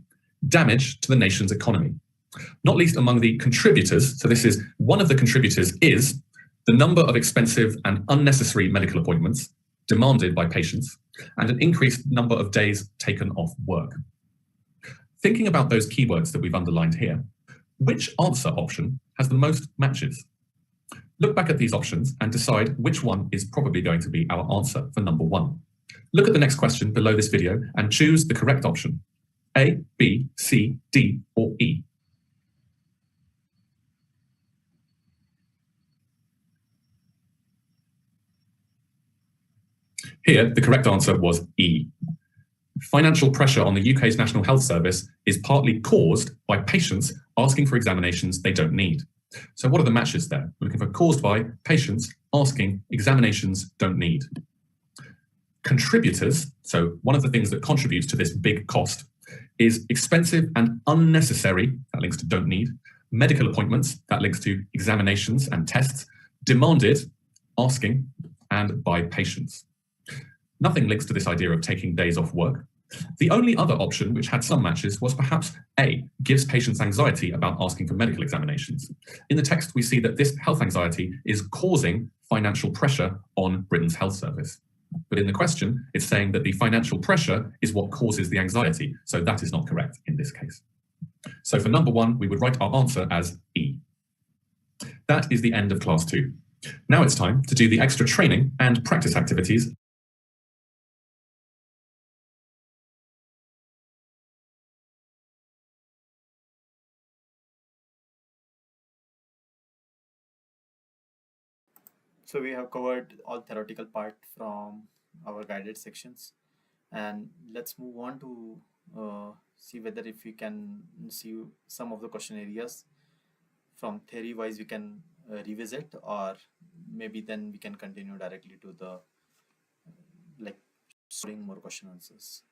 [SPEAKER 1] Damage to the nation's economy. Not least among the contributors, so this is one of the contributors is the number of expensive and unnecessary medical appointments demanded by patients and an increased number of days taken off work. Thinking about those keywords that we've underlined here, which answer option has the most matches? Look back at these options and decide which one is probably going to be our answer for number 1. Look at the next question below this video and choose the correct option. A, B, C, D, or E. Here, the correct answer was E. Financial pressure on the UK's National Health Service is partly caused by patients asking for examinations they don't need. So what are the matches there? We're looking for caused by patients asking examinations don't need. Contributors, so one of the things that contributes to this big cost is expensive and unnecessary, that links to don't need, medical appointments, that links to examinations and tests, demanded, asking, and by patients. Nothing links to this idea of taking days off work. The only other option which had some matches was perhaps A, gives patients anxiety about asking for medical examinations. In the text, we see that this health anxiety is causing financial pressure on Britain's health service. But in the question, it's saying that the financial pressure is what causes the anxiety. So that is not correct in this case. So for number 1, we would write our answer as E. That is the end of class 2. Now it's time to do the extra training and practice activities.
[SPEAKER 2] So we have covered all theoretical part from our guided sections, and let's move on to see whether if we can see some of the question areas from theory wise we can revisit, or maybe then we can continue directly to the like showing more question answers.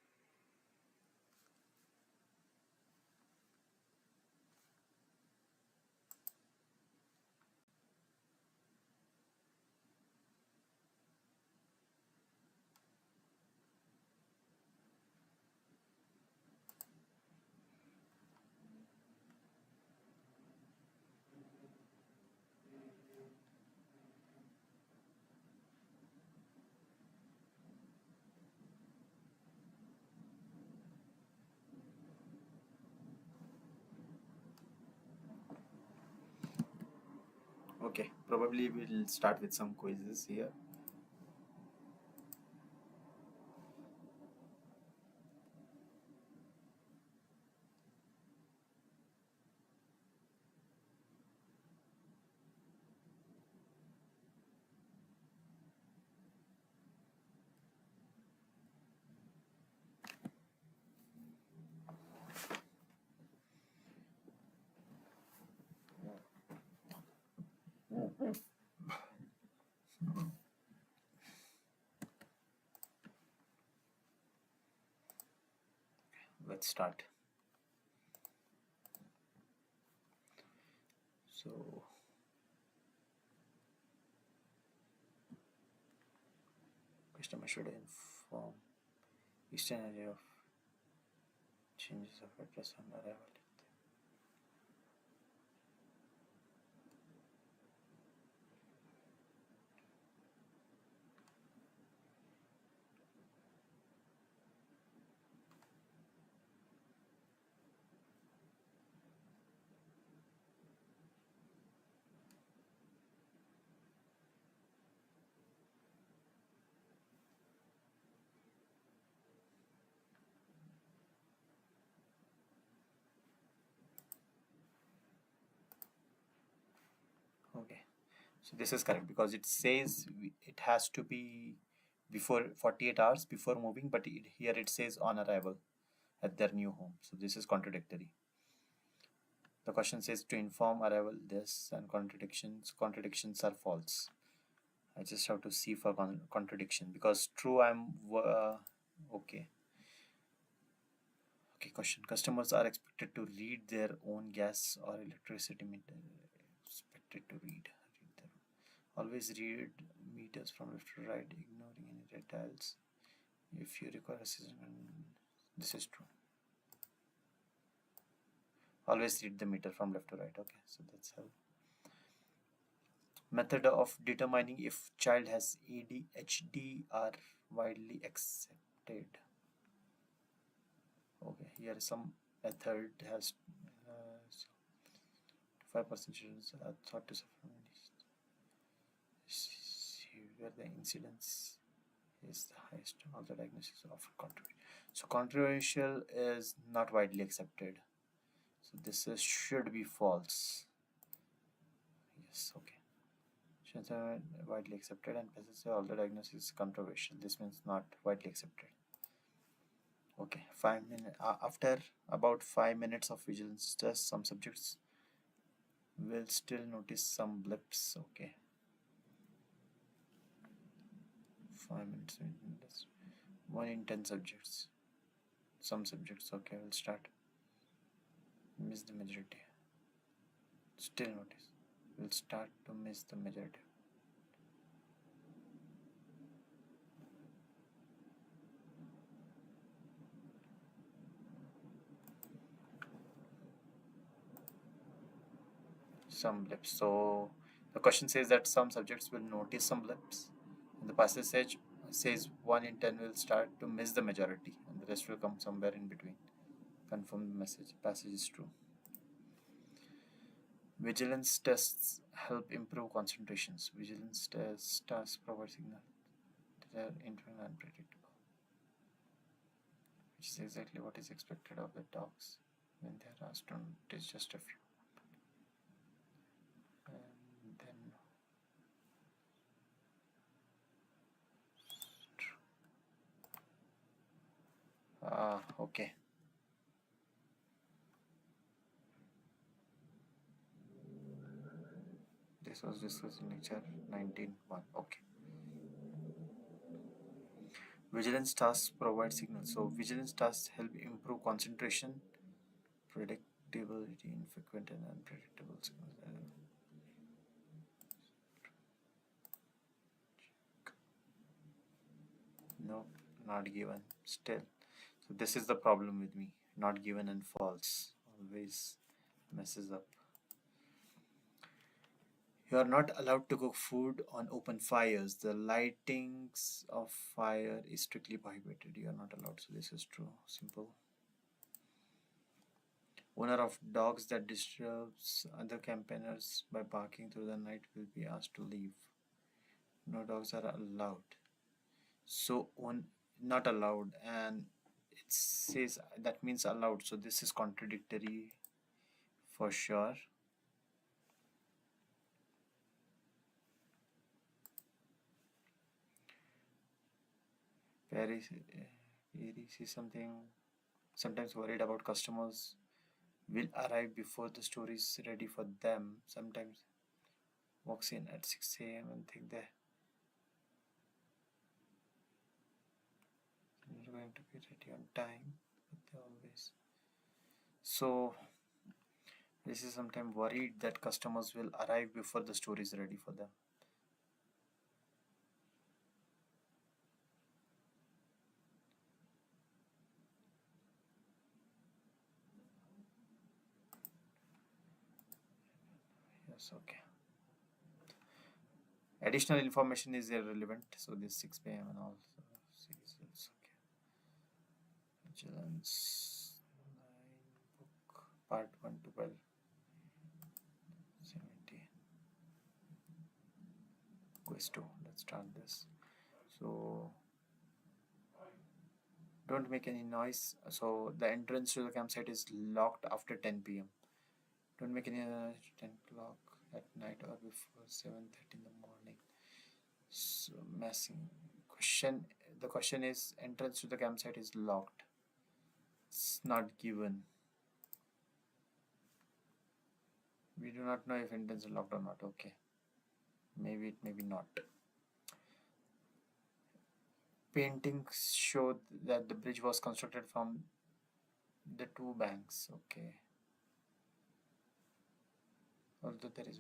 [SPEAKER 2] Okay, probably we'll start with some quizzes here. Let's start. So customer should inform eastern area of changes of address on arrival. Okay, so this is correct because it says it has to be before 48 hours before moving, but here it says on arrival at their new home. So this is contradictory. The question says to inform arrival this, and contradictions are false. I just have to see for contradiction because true okay. Okay, question. Customers are expected to read their own gas or electricity meter. Expected to read their always read meters from left to right, ignoring any red dials. If you require assistance, this is true. Always read the meter from left to right. Okay, so that's how. Method of determining if child has ADHD are widely accepted. Okay, here some method has 5% children are thought to suffer from ADHD. Where the incidence is the highest, all the diagnoses are often controversial. So controversial is not widely accepted. So this should be false. Yes, okay. Should widely accepted and passes all the diagnosis is controversial. This means not widely accepted. Okay, 5 minutes after about 5 minutes of vigilance test, some subjects will still notice some blips. Okay, 5 minutes. 1 in 10 subjects. Some subjects. Okay, we'll start. Miss the majority. Still notice. We'll start to miss the majority. Some blips. So the question says that some subjects will notice some blips, and the passage says 1 in 10 will start to miss the majority, and the rest will come somewhere in between. Confirm the message. Passage is true. Vigilance tests help improve concentrations. Vigilance tests provide signal that are internal and predictable, which is exactly what is expected of the dogs when they are asked to notice just a few. And then okay. This was discussed in lecture 19.1. Okay. Vigilance tasks provide signals. So vigilance tasks help improve concentration, predictability, infrequent and unpredictable signals. No, not given. Still. So this is the problem with me. Not given and false. Always messes up. You are not allowed to cook food on open fires. The lightings of fire is strictly prohibited. You are not allowed. So this is true. Simple. Owner of dogs that disturbs other campaigners by barking through the night will be asked to leave. No dogs are allowed. So on not allowed, and it says that means allowed. So this is contradictory for sure. Paris, Paris is something sometimes worried about customers will arrive before the store is ready for them. Sometimes walks in at 6 a.m. and think they're going to be ready on time, but they always. So this is sometimes worried that customers will arrive before the store is ready for them. Yes, okay. Additional information is irrelevant. So this 6 p.m. and all. So it's okay. Vigilance 9 book part 1 to 12. 70. Quiz 2. Let's start this. So don't make any noise. So the entrance to the campsite is locked after 10 p.m. Don't make any noise 10 o'clock at night or before 7:30 in the morning. So messing question. The question is entrance to the campsite is locked. It's not given. We do not know if entrance is locked or not. Okay. Maybe it, maybe not. Paintings showed that the bridge was constructed from the two banks. Okay. Although there is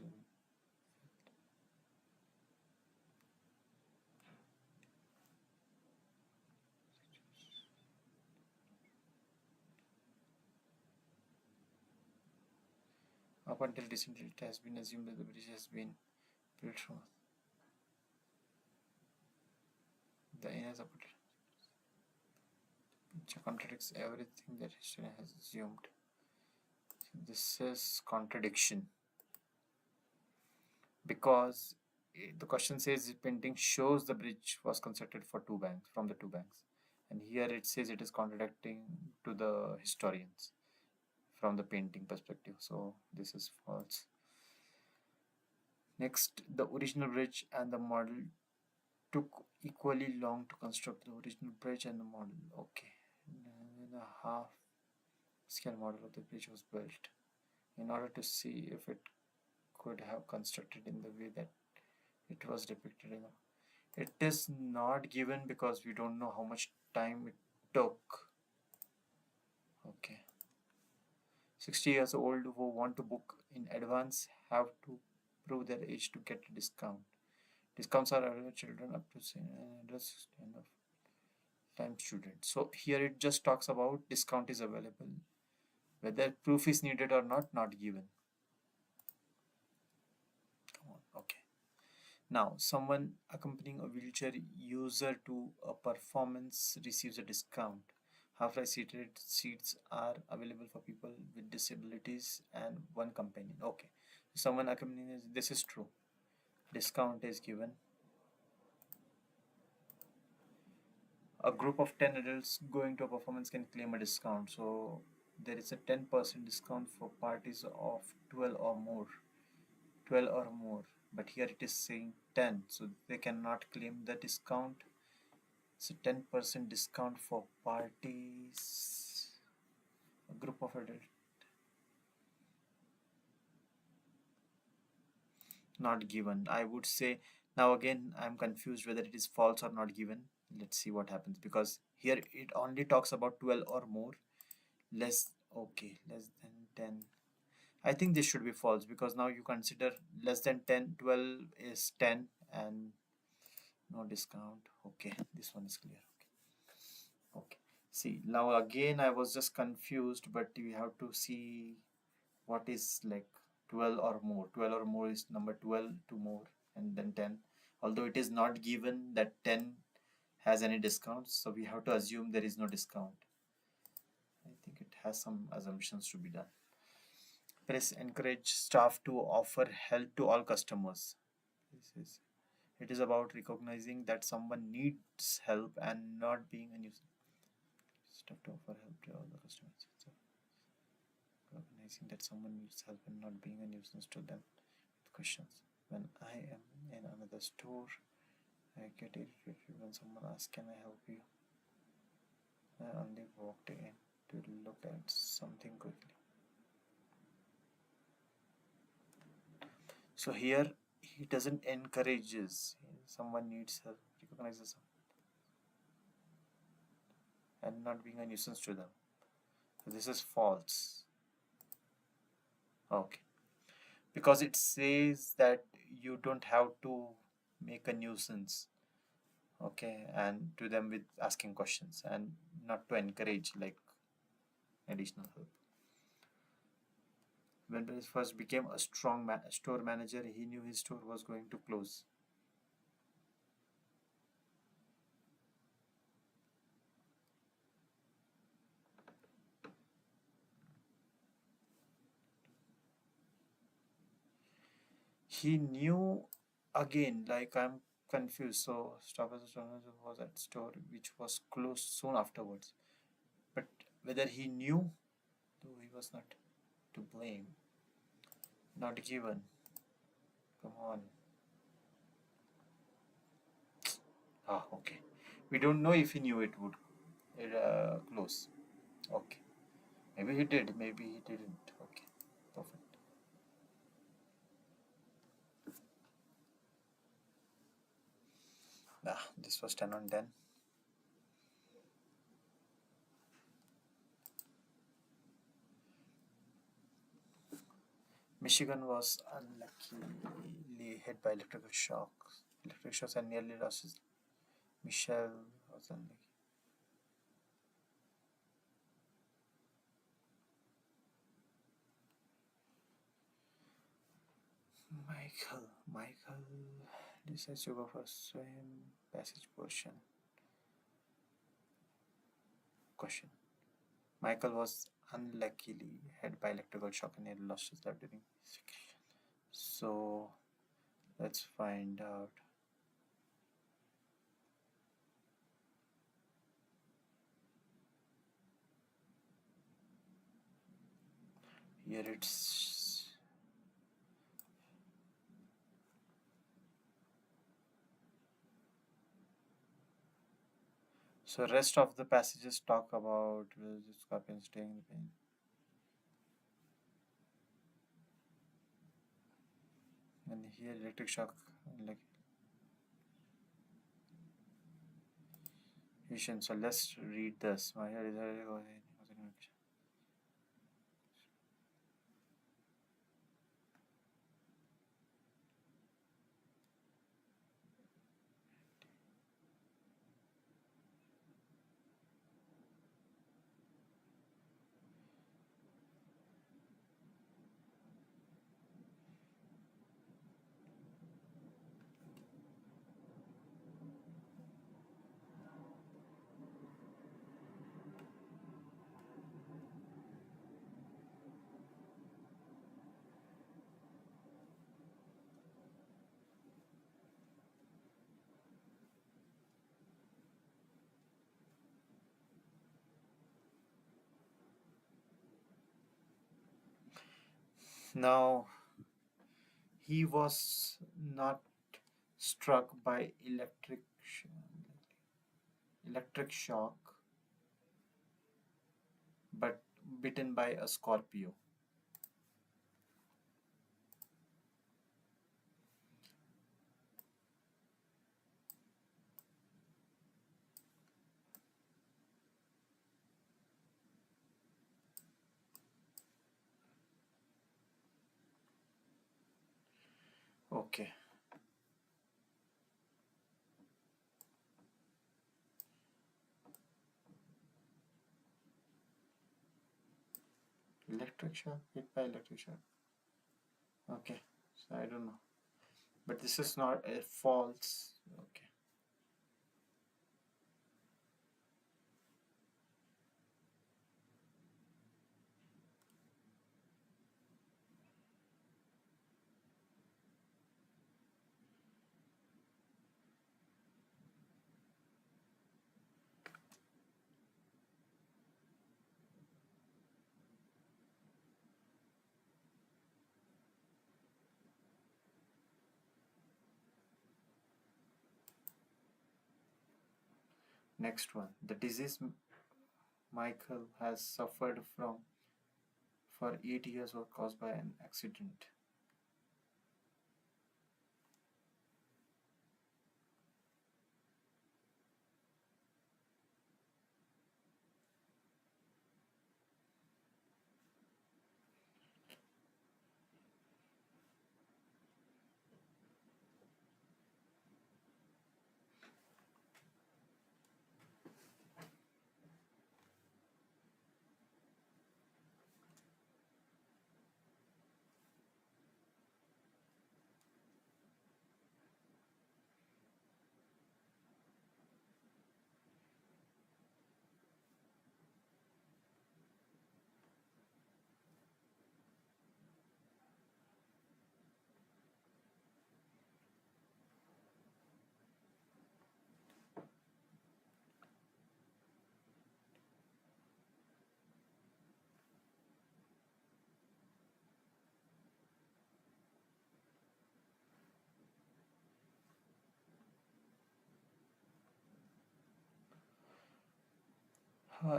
[SPEAKER 2] up until recently it has been assumed that the bridge has been built from the inner support, which contradicts everything that history has assumed. So this is contradiction because the question says the painting shows the bridge was constructed for two banks from the two banks, and here it says it is contradicting to the historians from the painting perspective. So this is false. Next, the original bridge and the model took equally long to construct. The original bridge and the model. Okay, and a half scale model of the bridge was built in order to see if it could have constructed in the way that it was depicted in. It is not given because we don't know how much time it took. Okay. 60 years old who want to book in advance have to prove their age to get a discount. Discounts are available children up to address of time students. So here it just talks about discount is available. Whether proof is needed or not given. Come on, okay. Now, someone accompanying a wheelchair user to a performance receives a discount. Half-price seated seats are available for people with disabilities and one companion. Okay, someone accompanying this is true. Discount is given. A group of 10 adults going to a performance can claim a discount. So there is a 10% discount for parties of 12 or more. 12 or more. But here it is saying 10. So they cannot claim the discount. So 10% discount for parties. A group of adults. Not given. I would say now again I'm confused whether it is false or not given. Let's see what happens, because here it only talks about 12 or more. Less, okay, less than 10. I think this should be false, because now you consider less than 10, 12 is 10 and no discount. Okay, this one is clear. Okay. See, now again I was just confused, but we have to see what is like 12 or more. 12 or more is number 12 to more, and then 10. Although it is not given that 10 has any discounts, so we have to assume there is no discount. I think it has some assumptions to be done. Press encourage staff to offer help to all customers. It is about recognizing that someone needs help and not being a nuisance. Staff to offer help to all the customers. So, recognizing that someone needs help and not being a nuisance to them. Questions. When I am in another store, I get irritated when someone asks, "Can I help you?" I only walked in to look at something quickly. So here he doesn't encourages, someone needs help, recognizes and not being a nuisance to them. So this is false. Okay, because it says that you don't have to make a nuisance, okay, and to them with asking questions, and not to encourage like additional help. When Perez first became a strong store manager, he knew his store was going to close. He knew, again, like I'm confused. So Stop as a store manager was at store which was closed soon afterwards. But whether he knew, though he was not to blame. Not given. Come on. Ah, okay. We don't know if he knew it would close. Okay. Maybe he did, maybe he didn't. Okay. Perfect. This was 10 on 10. Michigan was unluckily hit by electrical shocks. Electric shocks and nearly lost his. Michelle was unlucky. Michael decides to go for swim passage portion. Question. Michael was unluckily hit by electrical shock and nearly lost his life during. So let's find out. Here it's so rest of the passages talk about scorpion staying in the pain. And here electric shock like vision. So let's read this. My head is now he was not struck by electric shock, but bitten by a scorpio. Okay. Electric shock, hit by electric shock. Okay, so I don't know. But this is not a false. Okay. Next one. The disease Michael has suffered from for 8 years was caused by an accident.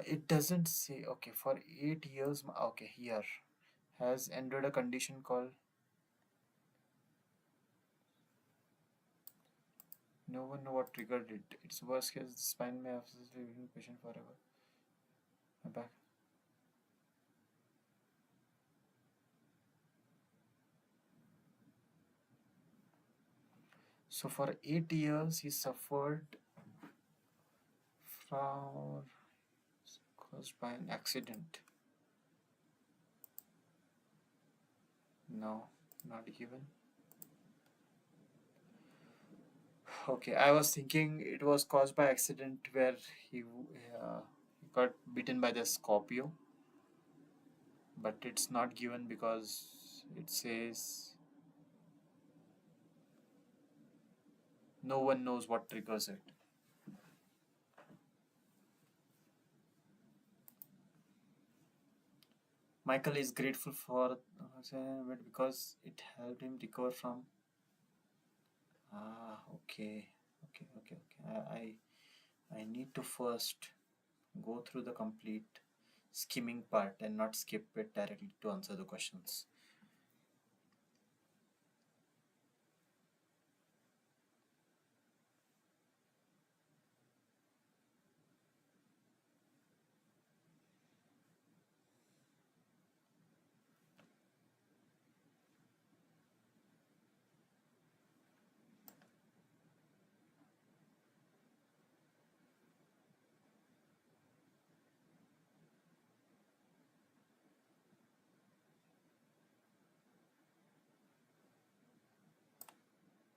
[SPEAKER 2] It doesn't say. Okay, for 8 years. Okay, here has endured a condition called no one know what triggered it. Its worst case, the spine may have leaving patient forever. My back. So for 8 years, he suffered from caused by an accident. No, not given. Okay, I was thinking it was caused by accident where he got bitten by the scorpio, but it's not given because it says no one knows what triggers it. Michael is grateful for it because it helped him recover from. Okay, okay. I need to first go through the complete skimming part and not skip it directly to answer the questions.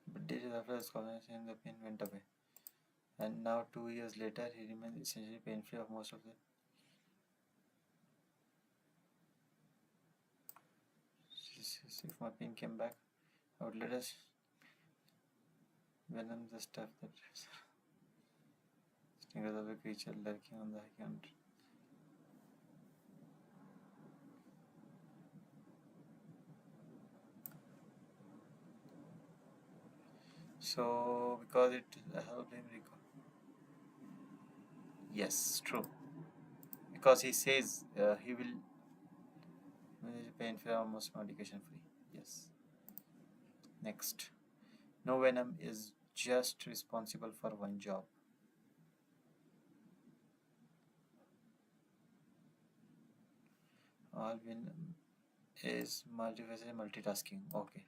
[SPEAKER 2] But days after his conversation, the pain went away. And now, 2 years later, he remains essentially pain free of most of the. If my pain came back, I would let us venom the stuff that stingers of a creature lurking on the high ground. So, because it helped him recover. Yes, true. Because he says he will manage pain free, almost medication free. Yes. Next. No venom is just responsible for one job. All venom is multifaceted multitasking. Okay.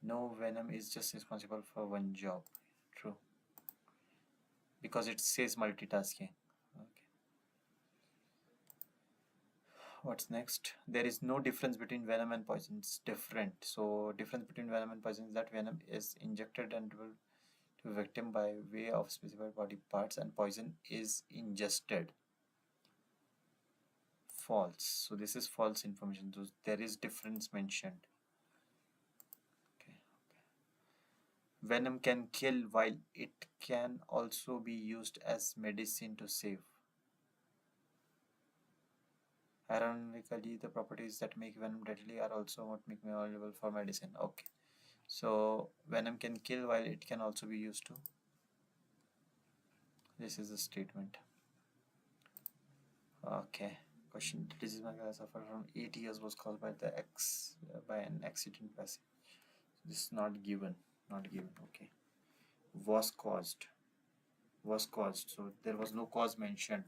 [SPEAKER 2] No venom is just responsible for one job. True. Because it says multitasking. Okay. What's next? There is no difference between venom and poison. It's different. So difference between venom and poison is that venom is injected and will to victim by way of specified body parts, and poison is ingested. False. So this is false information. So there is difference mentioned. Okay. Venom can kill while it can also be used as medicine to save. Ironically, the properties that make venom deadly are also what make me available for medicine. Okay. So venom can kill while it can also be used to. This is the statement. Okay. Question: the disease my guy suffered from 8 years was caused by by an accident passing. This is not given. Not given. Okay. Was caused. Was caused. So there was no cause mentioned.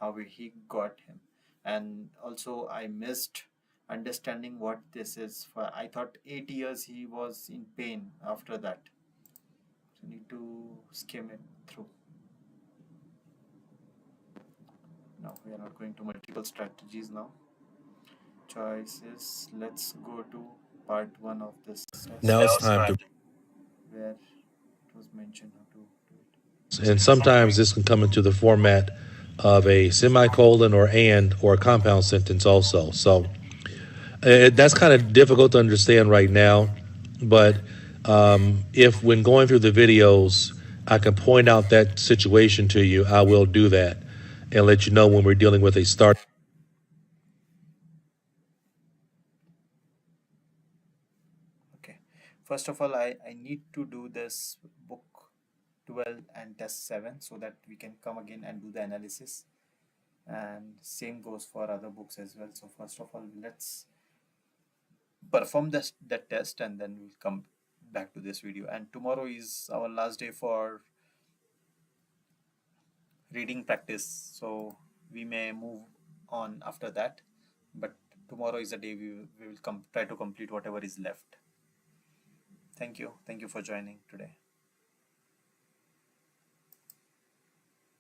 [SPEAKER 2] How he got him. And also I missed understanding what this is for. I thought 8 years he was in pain after that. So need to skim it through. No, we are not going to multiple strategies now. Choices. Let's go to part 1 of this test.
[SPEAKER 4] Now it's time to.
[SPEAKER 2] Where it was mentioned how to do it.
[SPEAKER 4] And sometimes this can come into the format of a semicolon or a compound sentence also. So that's kind of difficult to understand right now. But if when going through the videos, I can point out that situation to you, I will do that and let you know when we're dealing with a start.
[SPEAKER 2] Okay. First of all, I need to do this book 12 and test 7 so that we can come again and do the analysis. And same goes for other books as well. So first of all, let's perform that test and then we'll come back to this video. And tomorrow is our last day for reading practice, so we may move on after that, but tomorrow is the day we will try to complete whatever is left. Thank you for joining today.